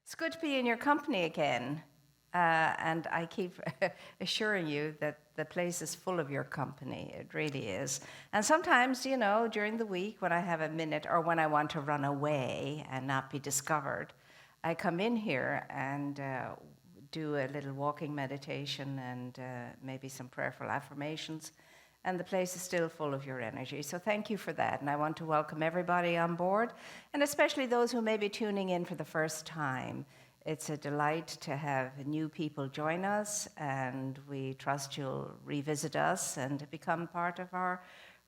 It's good to be in your company again. And I keep assuring you that the place is full of your company. It really is. And sometimes, during the week when I have a minute or when I want to run away and not be discovered, I come in here and do a little walking meditation and maybe some prayerful affirmations. And the place is still full of your energy. So thank you for that. And I want to welcome everybody on board, and especially those who may be tuning in for the first time. It's a delight to have new people join us, and we trust you'll revisit us and become part of our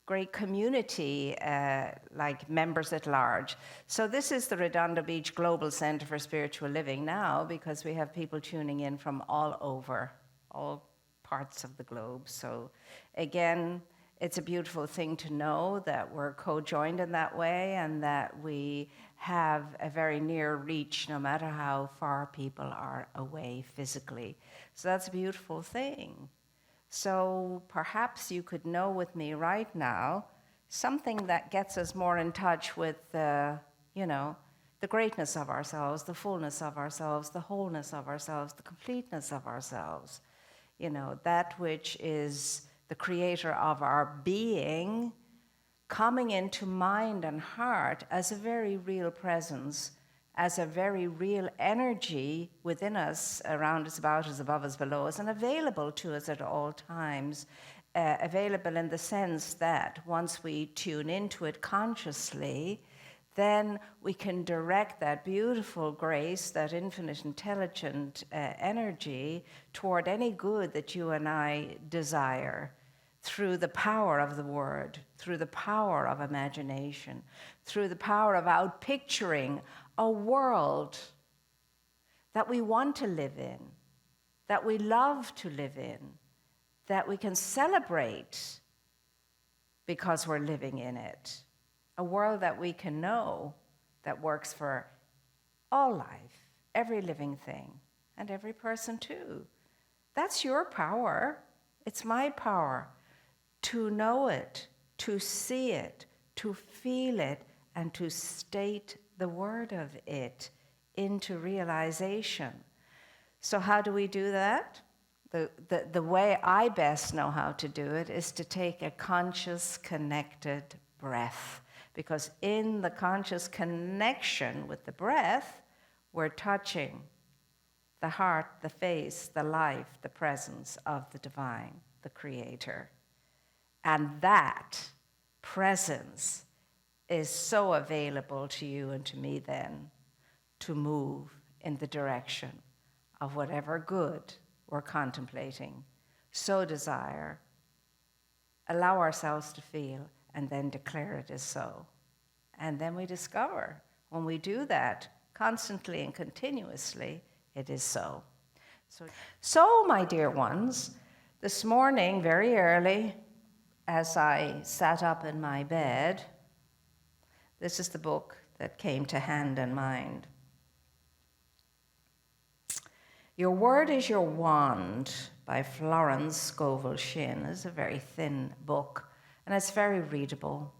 great community, like members at large. So this is the Redondo Beach Global Center for Spiritual Living now, because we have people tuning in from all over, all parts of the globe. So again, it's a beautiful thing to know that we're co-joined in that way and that we have a very near reach no matter how far people are away physically. So that's a beautiful thing. So perhaps you could know with me right now something that gets us more in touch with the greatness of ourselves, the fullness of ourselves, the wholeness of ourselves, the completeness of ourselves. That which is the creator of our being coming into mind and heart as a very real presence, as a very real energy within us, around us, about us, above us, below us, and available to us at all times. Available in the sense that once we tune into it consciously, then we can direct that beautiful grace, that infinite intelligent energy toward any good that you and I desire, through the power of the word, through the power of imagination, through the power of outpicturing a world that we want to live in, that we love to live in, that we can celebrate because we're living in it. A world that we can know that works for all life, every living thing, and every person too. That's your power. It's my power to know it, to see it, to feel it, and to state the word of it into realization. So how do we do that? The way I best know how to do it is to take a conscious, connected breath. Because in the conscious connection with the breath, we're touching the heart, the face, the life, the presence of the divine, the creator. And that presence is so available to you and to me then to move in the direction of whatever good we're contemplating, so desire, allow ourselves to feel, and then declare it as so. And then we discover, when we do that constantly and continuously, it is so. So, my dear ones, this morning, very early, as I sat up in my bed, this is the book that came to hand and mind. Your Word is Your Wand by Florence Scovel Shinn. It's a very thin book, and it's very readable.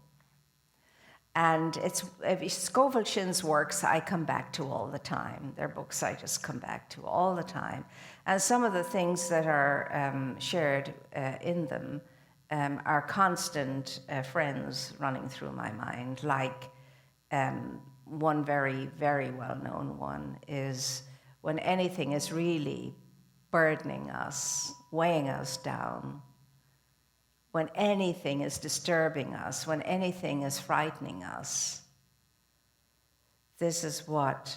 And it's Scovel Shinn's works I come back to all the time. Their books I just come back to all the time. And some of the things that are shared in them are constant friends running through my mind. Like one very, very well-known one is when anything is really burdening us, weighing us down, when anything is disturbing us, when anything is frightening us. This is what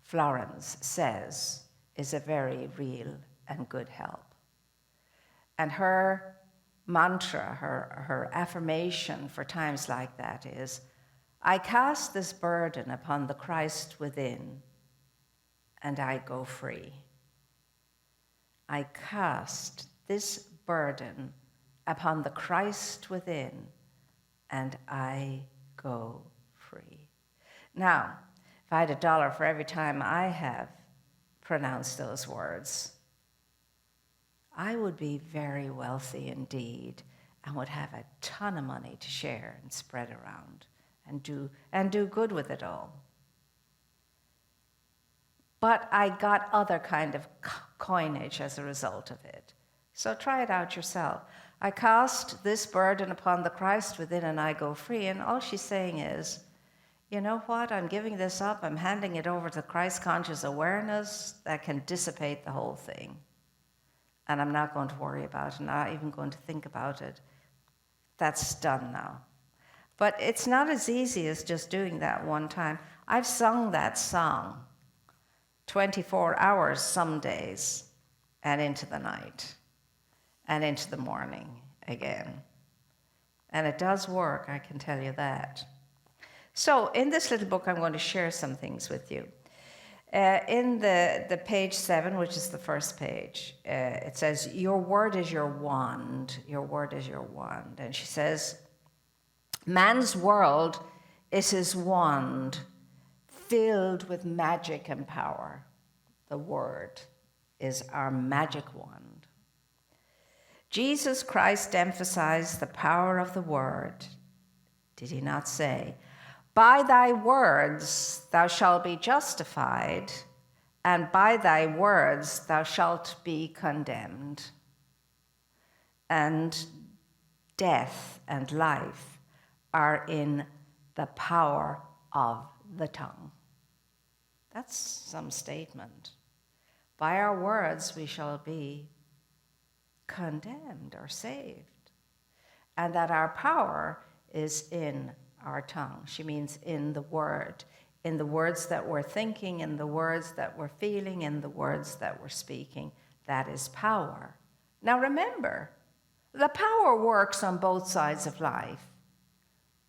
Florence says is a very real and good help. And her mantra, her affirmation for times like that is, I cast this burden upon the Christ within, and I go free. I cast this burden upon the Christ within, and I go free. Now, if I had $1 for every time I have pronounced those words, I would be very wealthy indeed and would have a ton of money to share and spread around and do good with it all. but I got other kind of coinage as a result of it. So try it out yourself. I cast this burden upon the Christ within and I go free. And all she's saying is, you know what, I'm giving this up. I'm handing it over to Christ conscious awareness that can dissipate the whole thing. And I'm not going to worry about it, not even going to think about it. That's done now. But it's not as easy as just doing that one time. I've sung that song 24 hours some days and into the night and into the morning again. And it does work, I can tell you that. So in this little book, I'm going to share some things with you. In the page 7, which is the first page, it says, your word is your wand. Your word is your wand. And she says, man's world is his wand filled with magic and power. The word is our magic wand. Jesus Christ emphasized the power of the word. Did he not say, by thy words thou shalt be justified, and by thy words thou shalt be condemned. And death and life are in the power of the tongue. That's some statement. By our words we shall be condemned or saved, and that our power is in our tongue. She means in the words that we're thinking, in the words that we're feeling, in the words that we're speaking. That is power. Now remember, the power works on both sides of life,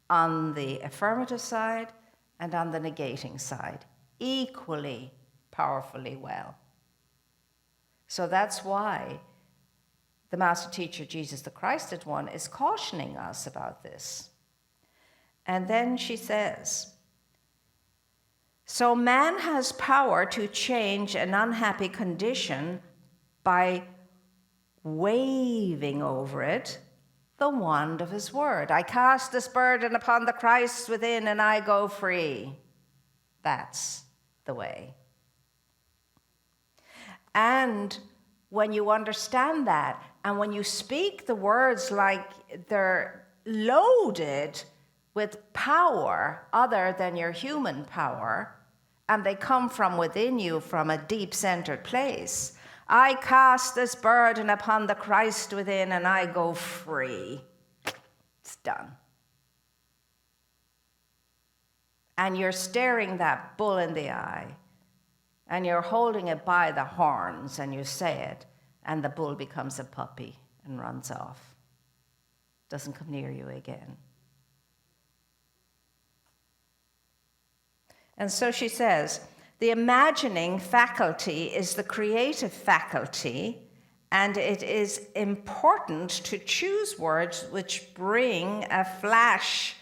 on the affirmative side and on the negating side, equally powerfully well. So that's why the Master Teacher, Jesus the Christed One, is cautioning us about this. And then she says, so man has power to change an unhappy condition by waving over it the wand of his word. I cast this burden upon the Christ within and I go free. That's the way. And when you understand that, and when you speak the words like they're loaded with power other than your human power, and they come from within you from a deep-centered place. I cast this burden upon the Christ within and I go free. It's done. And you're staring that bull in the eye, and you're holding it by the horns, and you say it, and the bull becomes a puppy and runs off. Doesn't come near you again. And so she says, the imagining faculty is the creative faculty, and it is important to choose words which bring a flash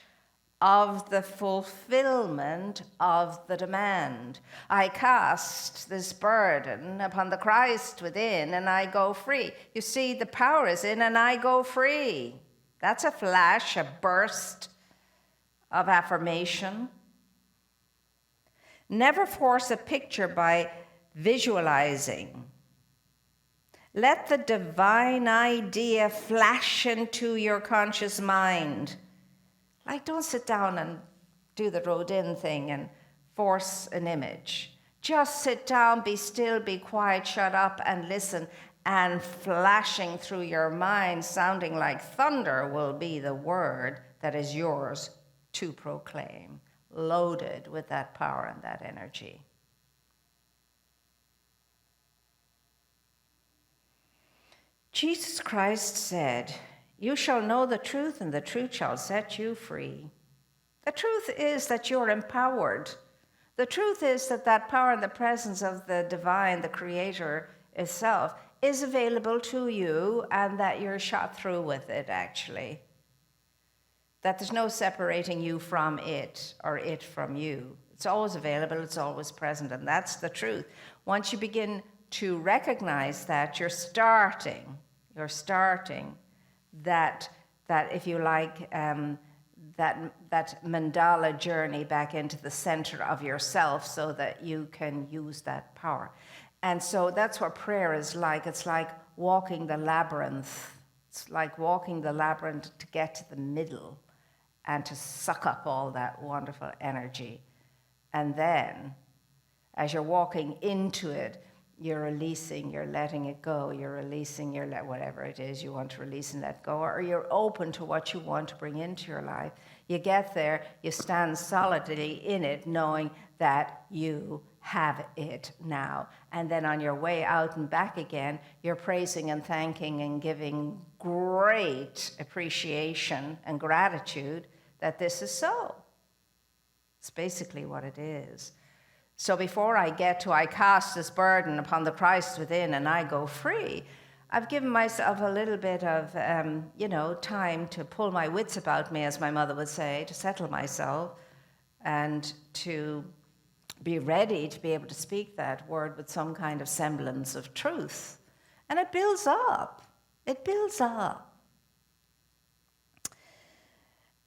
of the fulfillment of the demand. I cast this burden upon the Christ within, and I go free. You see, the power is in, and I go free. That's a flash, a burst of affirmation. Never force a picture by visualizing. Let the divine idea flash into your conscious mind. Like, don't sit down and do the Rodin thing and force an image. Just sit down, be still, be quiet, shut up and listen, and flashing through your mind, sounding like thunder, will be the word that is yours to proclaim, loaded with that power and that energy. Jesus Christ said, you shall know the truth, and the truth shall set you free. The truth is that you're empowered. The truth is that that power and the presence of the divine, the creator itself, is available to you, and that you're shot through with it, actually. That there's no separating you from it or it from you. It's always available, it's always present, and that's the truth. Once you begin to recognize that, you're starting that if you like, that mandala journey back into the center of yourself so that you can use that power. And so that's what prayer is like. It's like walking the labyrinth. It's like walking the labyrinth to get to the middle and to suck up all that wonderful energy. And then, as you're walking into it, you're releasing, you're letting it go, you're releasing, whatever it is you want to release and let go, or you're open to what you want to bring into your life. You get there, you stand solidly in it, knowing that you have it now. And then on your way out and back again, you're praising and thanking and giving great appreciation and gratitude that this is so. It's basically what it is. So before I get to I cast this burden upon the Christ within and I go free, I've given myself a little bit of, time to pull my wits about me, as my mother would say, to settle myself and to be ready to be able to speak that word with some kind of semblance of truth. And it builds up. It builds up.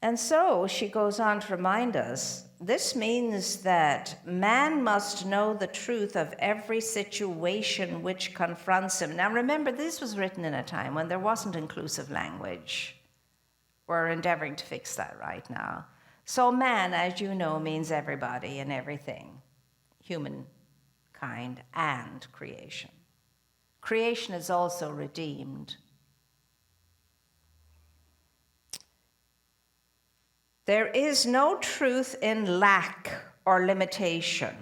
And so she goes on to remind us, this means that man must know the truth of every situation which confronts him. Now remember, this was written in a time when there wasn't inclusive language. We're endeavoring to fix that right now. So man, as you know, means everybody and everything, humankind and creation. Creation is also redeemed. There is no truth in lack or limitation.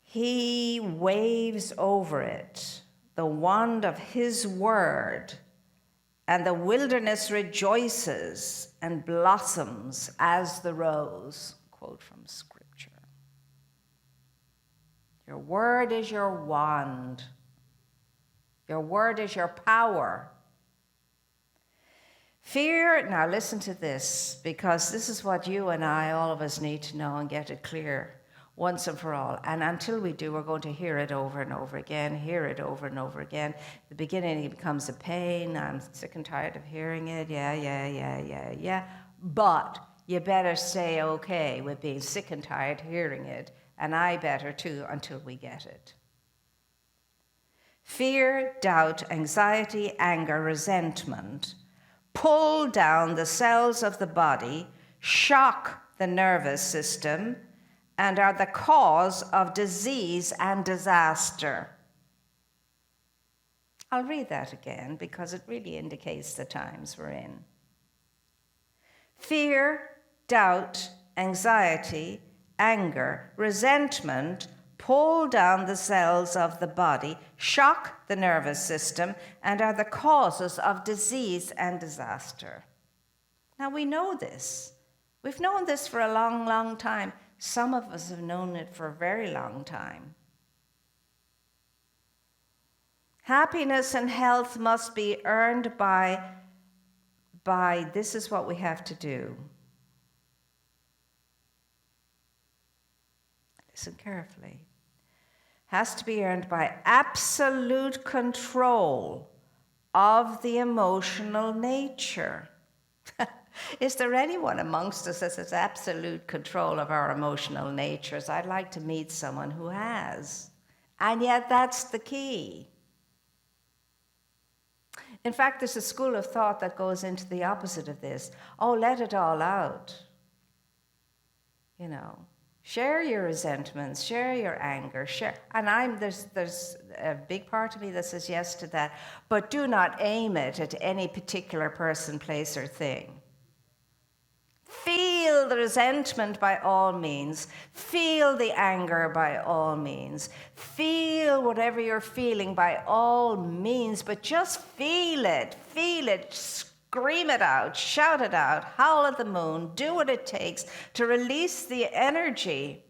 He waves over it, the wand of his word, and the wilderness rejoices and blossoms as the rose. Quote from Scripture. Your word is your wand. Your word is your power. Fear, now listen to this, because this is what you and I, all of us, need to know and get it clear once and for all. And until we do, we're going to hear it over and over again, hear it over and over again. At the beginning, it becomes a pain. I'm sick and tired of hearing it. Yeah. But you better stay okay with being sick and tired hearing it, and I better too, until we get it. Fear, doubt, anxiety, anger, resentment pull down the cells of the body, shock the nervous system, and are the cause of disease and disaster. I'll read that again because it really indicates the times we're in. Fear, doubt, anxiety, anger, resentment pull down the cells of the body, shock the nervous system, and are the causes of disease and disaster. Now we know this. We've known this for a long, long time. Some of us have known it for a very long time. Happiness and health must be earned by this is what we have to do. Listen carefully. Has to be earned by absolute control of the emotional nature. Is there anyone amongst us that has absolute control of our emotional natures? I'd like to meet someone who has. And yet that's the key. In fact, there's a school of thought that goes into the opposite of this. Oh, let it all out. Share your resentments, share your anger, share. And there's a big part of me that says yes to that. But do not aim it at any particular person, place, or thing. Feel the resentment by all means. Feel the anger by all means. Feel whatever you're feeling by all means, but just feel it. Feel it. Scream it out, shout it out, howl at the moon, do what it takes to release the energy,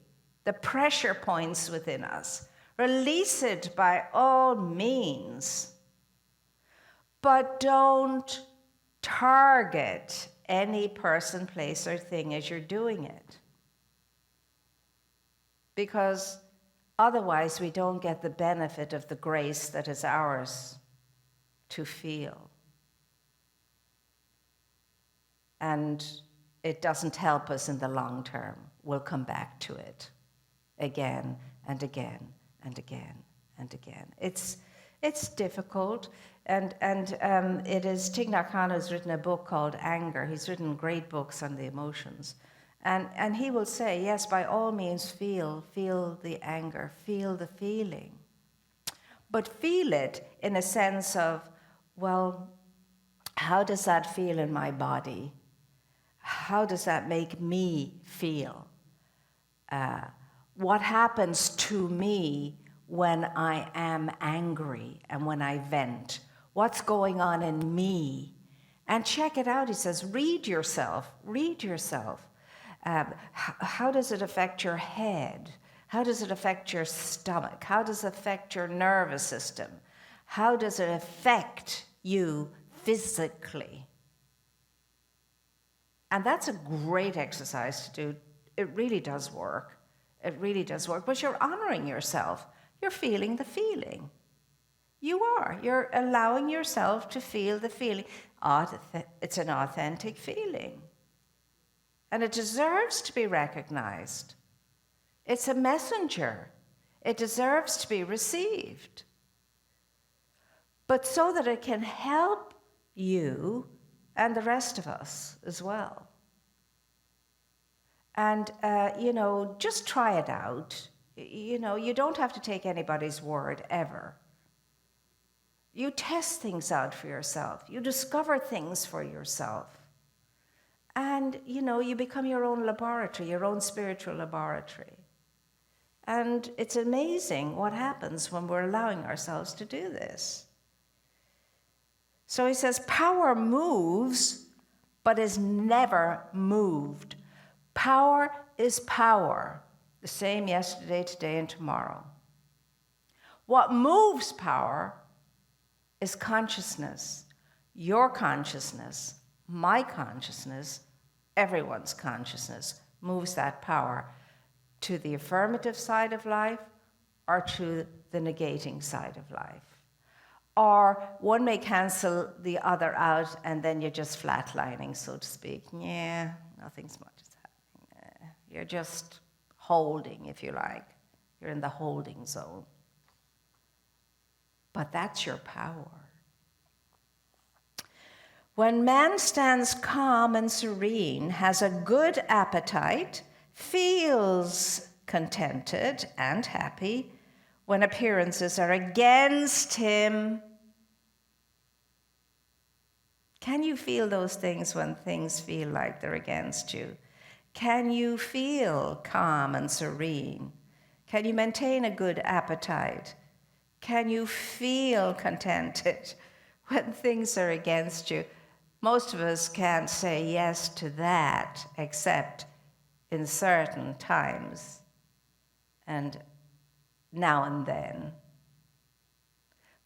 the pressure points within us. Release it by all means. But don't target any person, place, or thing as you're doing it. Because otherwise we don't get the benefit of the grace that is ours to feel. and it doesn't help us in the long term. We'll come back to it again and again and again and again. It's difficult, and it is Thich Nhat Hanh has written a book called Anger. He's written great books on the emotions, and he will say, yes, by all means, feel the anger, feel the feeling, but feel it in a sense of, well, how does that feel in my body? How does that make me feel? What happens to me when I am angry and when I vent? What's going on in me? And check it out, he says, read yourself. How does it affect your head? How does it affect your stomach? How does it affect your nervous system? How does it affect you physically? And that's a great exercise to do. It really does work. It really does work. But you're honoring yourself. You're feeling the feeling. You are. You're allowing yourself to feel the feeling. It's an authentic feeling. And it deserves to be recognized. It's a messenger. It deserves to be received. But so that it can help you and the rest of us as well. And, just try it out. You don't have to take anybody's word ever. You test things out for yourself. You discover things for yourself. And, you become your own laboratory, your own spiritual laboratory. And it's amazing what happens when we're allowing ourselves to do this. So he says, power moves, but is never moved. Power is power, the same yesterday, today, and tomorrow. What moves power is consciousness. Your consciousness, my consciousness, everyone's consciousness moves that power to the affirmative side of life or to the negating side of life. Or one may cancel the other out and then you're just flatlining, so to speak. Yeah, nothing's much is happening. You're just holding, if you like. You're in the holding zone. But that's your power. When man stands calm and serene, has a good appetite, feels contented and happy, when appearances are against him. Can you feel those things when things feel like they're against you? Can you feel calm and serene? Can you maintain a good appetite? Can you feel contented when things are against you? Most of us can't say yes to that except in certain times and now and then.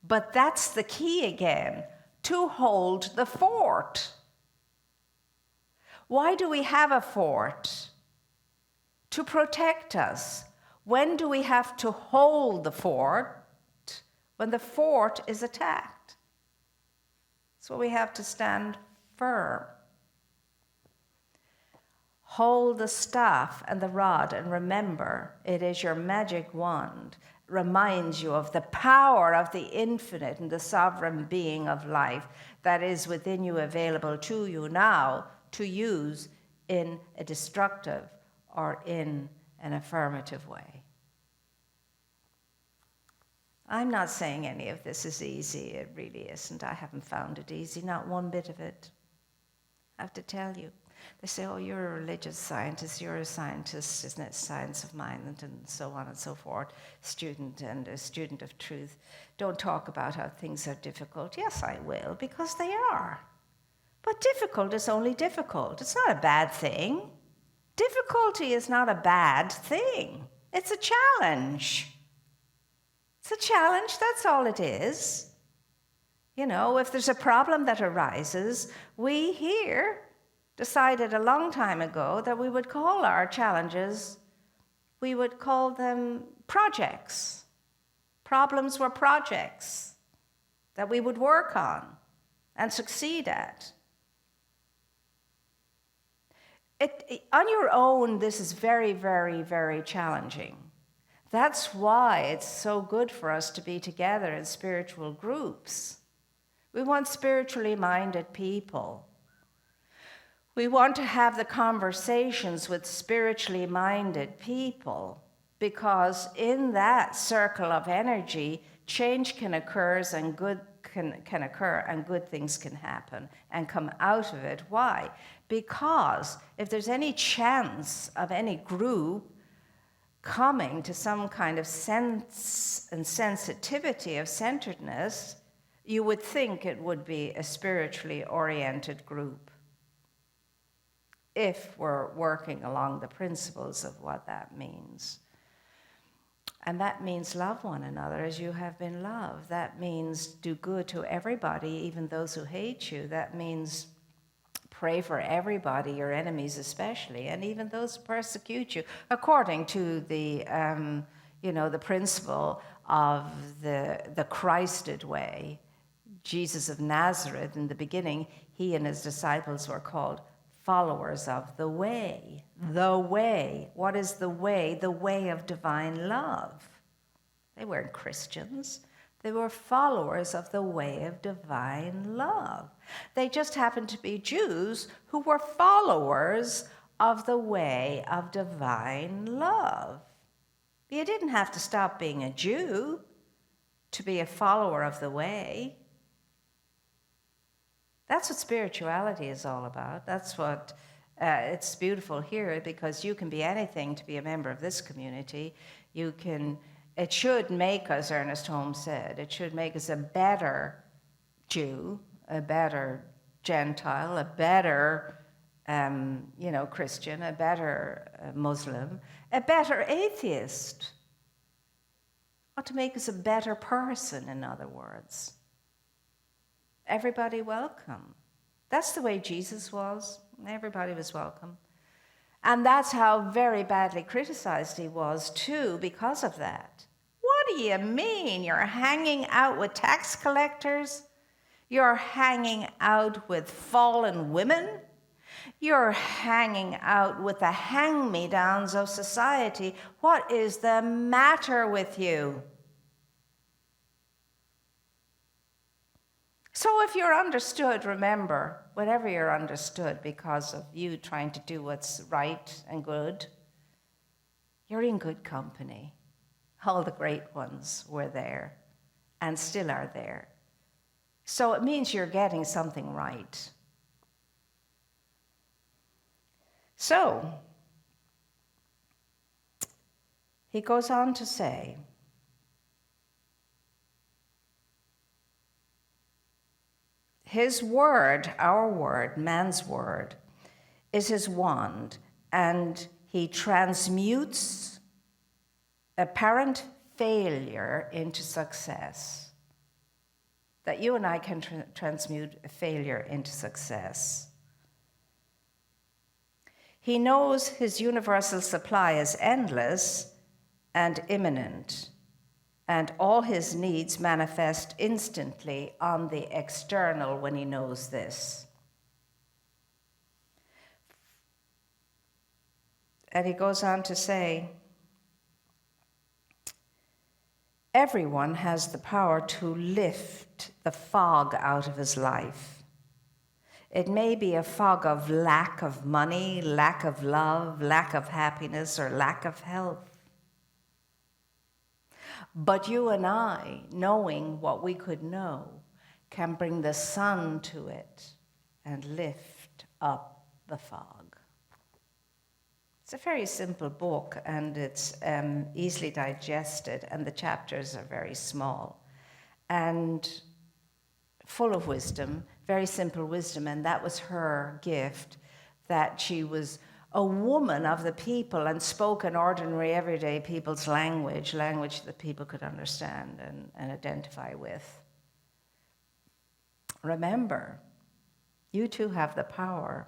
But that's the key again, to hold the fort. Why do we have a fort? To protect us. When do we have to hold the fort? When the fort is attacked. So we have to stand firm. Hold the staff and the rod and remember it is your magic wand. Reminds you of the power of the infinite and the sovereign being of life that is within you, available to you now to use in a destructive or in an affirmative way. I'm not saying any of this is easy. It really isn't. I haven't found it easy, not one bit of it. I have to tell you. They say, oh, you're a religious scientist, you're a scientist, isn't it? Science of mind, and so on and so forth. Student and a student of truth. Don't talk about how things are difficult. Yes, I will, because they are. But difficult is only difficult. It's not a bad thing. Difficulty is not a bad thing. It's a challenge. It's a challenge, that's all it is. If there's a problem that arises, we here decided a long time ago that we would call our challenges, we would call them projects. Problems were projects that we would work on and succeed at. On your own, this is very, very, very challenging. That's why it's so good for us to be together in spiritual groups. We want spiritually minded people. We want to have the conversations with spiritually minded people, because in that circle of energy, change can occur and can occur and good things can happen and come out of it. Why? Because if there's any chance of any group coming to some kind of sense and sensitivity of centeredness, you would think it would be a spiritually oriented group, if we're working along the principles of what that means. And that means love one another as you have been loved. That means do good to everybody, even those who hate you. That means pray for everybody, your enemies especially, and even those who persecute you, according to the the principle of the Christed way. Jesus of Nazareth, in the beginning, he and his disciples were called followers of the way. The way. What is the way? The way of divine love. They weren't Christians. They were followers of the way of divine love. They just happened to be Jews who were followers of the way of divine love. You didn't have to stop being a Jew to be a follower of the way. That's what spirituality is all about. That's what it's beautiful here, because you can be anything to be a member of this community. It should make us, Ernest Holmes said, it should make us a better Jew, a better Gentile, a better Christian, a better Muslim, a better atheist. Or to make us a better person, in other words. Everybody welcome. That's the way Jesus was. Everybody was welcome. And that's how very badly criticized he was, too, because of that. What do you mean? You're hanging out with tax collectors? You're hanging out with fallen women? You're hanging out with the hang-me-downs of society. What is the matter with you? So if you're understood, remember, whenever you're understood because of you trying to do what's right and good, you're in good company. All the great ones were there and still are there. So it means you're getting something right. So, he goes on to say, his word, our word, man's word, is his wand, and he transmutes apparent failure into success. That you and I can transmute a failure into success. He knows his universal supply is endless and imminent, and all his needs manifest instantly on the external when he knows this. And he goes on to say, everyone has the power to lift the fog out of his life. It may be a fog of lack of money, lack of love, lack of happiness, or lack of health. But you and I, knowing what we could know, can bring the sun to it and lift up the fog. It's a very simple book, and it's easily digested, and the chapters are very small and full of wisdom, very simple wisdom, and that was her gift, that she was a woman of the people and spoke an ordinary, everyday people's language that people could understand and identify with. Remember, you too have the power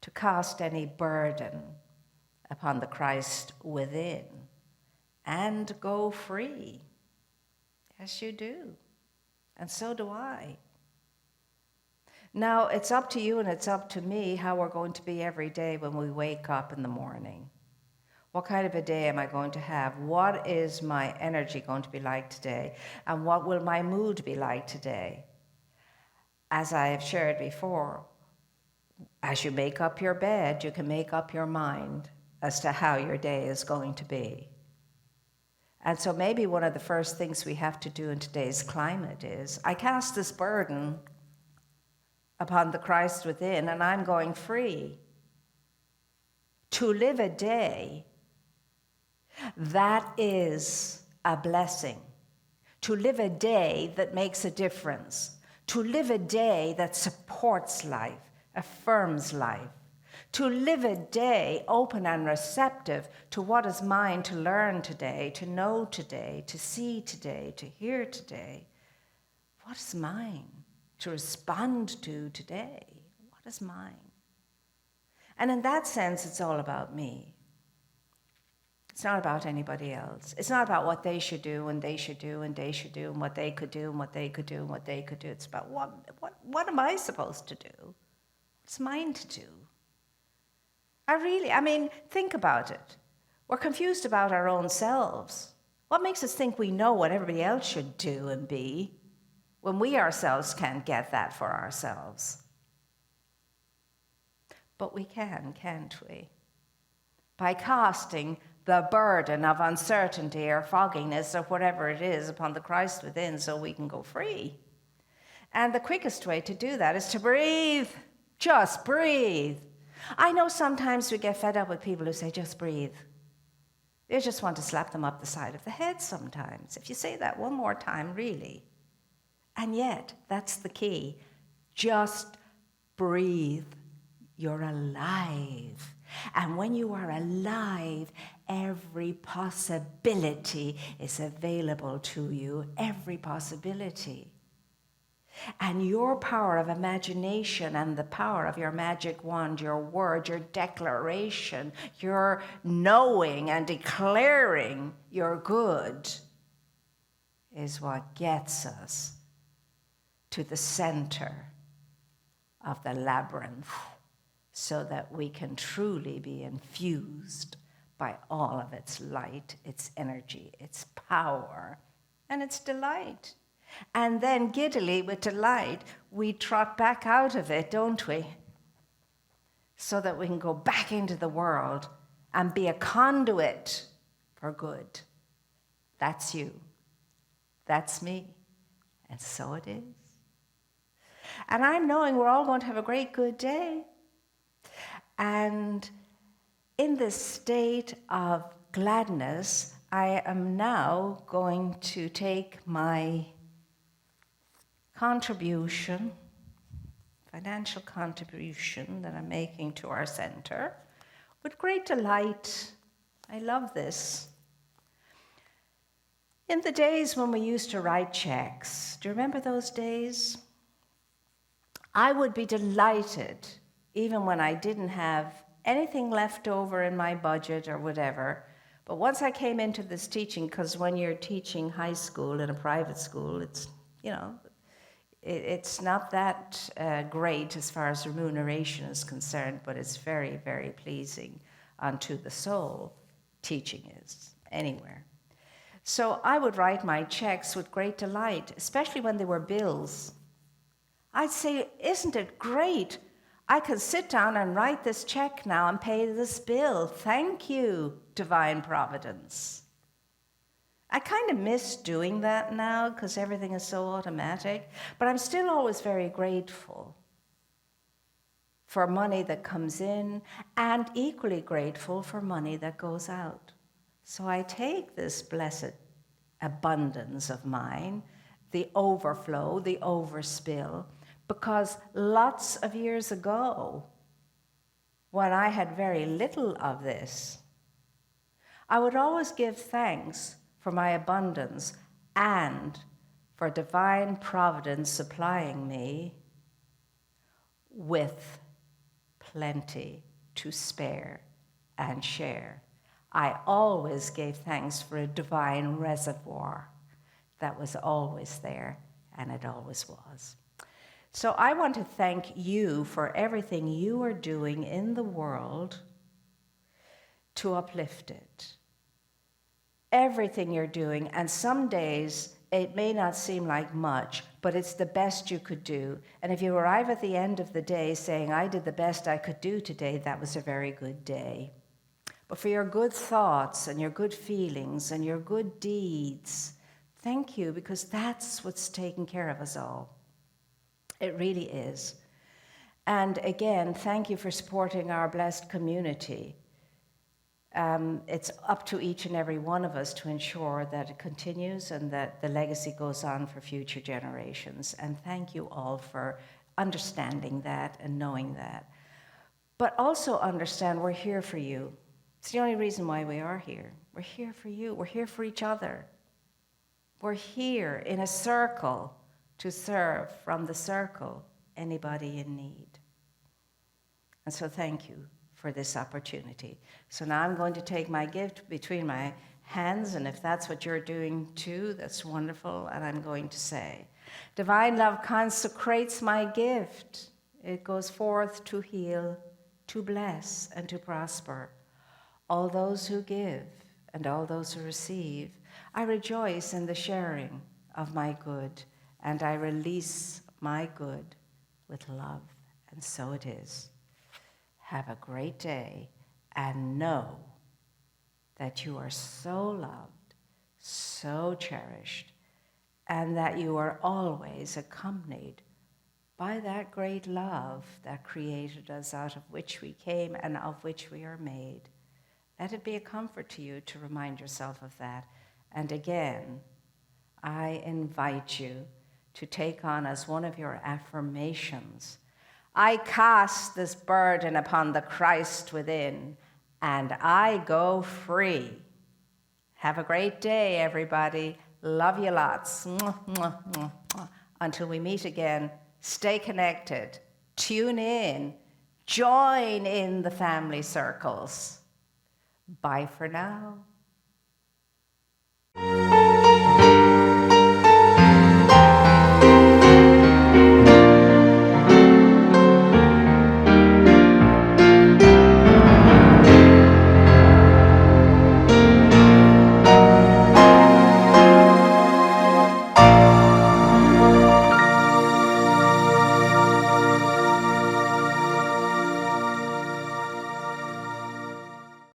to cast any burden upon the Christ within and go free. Yes, you do. And so do I. Now, it's up to you and it's up to me how we're going to be every day when we wake up in the morning. What kind of a day am I going to have? What is my energy going to be like today? And what will my mood be like today? As I have shared before, as you make up your bed, you can make up your mind as to how your day is going to be. And so maybe one of the first things we have to do in today's climate is, I cast this burden upon the Christ within, and I'm going free to live a day that is a blessing, to live a day that makes a difference, to live a day that supports life, affirms life, to live a day open and receptive to what is mine to learn today, to know today, to see today, to hear today. What is mine to respond to today? What is mine? And in that sense, it's all about me. It's not about anybody else. It's not about what they should do and they should do and they should do and what they could do and what they could do and what they could do. It's about what am I supposed to do? What's mine to do? Think about it. We're confused about our own selves. What makes us think we know what everybody else should do and be when we ourselves can't get that for ourselves? But we can, can't we? By casting the burden of uncertainty or fogginess or whatever it is upon the Christ within so we can go free. And the quickest way to do that is to breathe. Just breathe. I know sometimes we get fed up with people who say, just breathe. You just want to slap them up the side of the head sometimes. If you say that one more time, really. And yet, that's the key. Just breathe. You're alive. And when you are alive, every possibility is available to you. Every possibility. And your power of imagination and the power of your magic wand, your word, your declaration, your knowing and declaring your good is what gets us to the center of the labyrinth so that we can truly be infused by all of its light, its energy, its power, and its delight. And then giddily, with delight, we trot back out of it, don't we? So that we can go back into the world and be a conduit for good. That's you. That's me. And so it is. And I'm knowing we're all going to have a great, good day. And in this state of gladness, I am now going to take my contribution, financial contribution that I'm making to our center with great delight. I love this. In the days when we used to write checks, do you remember those days? I would be delighted, even when I didn't have anything left over in my budget or whatever. But once I came into this teaching, because when you're teaching high school in a private school, it's, it's not that great as far as remuneration is concerned, but it's very, very pleasing unto the soul. Teaching is anywhere. So I would write my checks with great delight, especially when they were bills. I'd say, isn't it great? I can sit down and write this check now and pay this bill. Thank you, Divine Providence. I kind of miss doing that now because everything is so automatic, but I'm still always very grateful for money that comes in and equally grateful for money that goes out. So I take this blessed abundance of mine, the overflow, the overspill, because lots of years ago, when I had very little of this, I would always give thanks for my abundance and for divine providence supplying me with plenty to spare and share. I always gave thanks for a divine reservoir that was always there, and it always was. So I want to thank you for everything you are doing in the world to uplift it. Everything you're doing, and some days it may not seem like much, but it's the best you could do. And if you arrive at the end of the day saying, I did the best I could do today, that was a very good day. But for your good thoughts and your good feelings and your good deeds, thank you, because that's what's taking care of us all. It really is. And again, thank you for supporting our blessed community. It's up to each and every one of us to ensure that it continues and that the legacy goes on for future generations. And thank you all for understanding that and knowing that. But also understand we're here for you. It's the only reason why we are here. We're here for you. We're here for each other. We're here in a circle to serve from the circle anybody in need. And so thank you for this opportunity. So now I'm going to take my gift between my hands, and if that's what you're doing too, that's wonderful, and I'm going to say, divine love consecrates my gift. It goes forth to heal, to bless, and to prosper. All those who give and all those who receive, I rejoice in the sharing of my good, and I release my good with love. And so it is. Have a great day, and know that you are so loved, so cherished, and that you are always accompanied by that great love that created us, out of which we came and of which we are made. Let it be a comfort to you to remind yourself of that. And again, I invite you to take on as one of your affirmations, I cast this burden upon the Christ within, and I go free. Have a great day, everybody. Love you lots. Mwah, mwah, mwah, mwah. Until we meet again, stay connected, tune in, join in the family circles. Bye for now.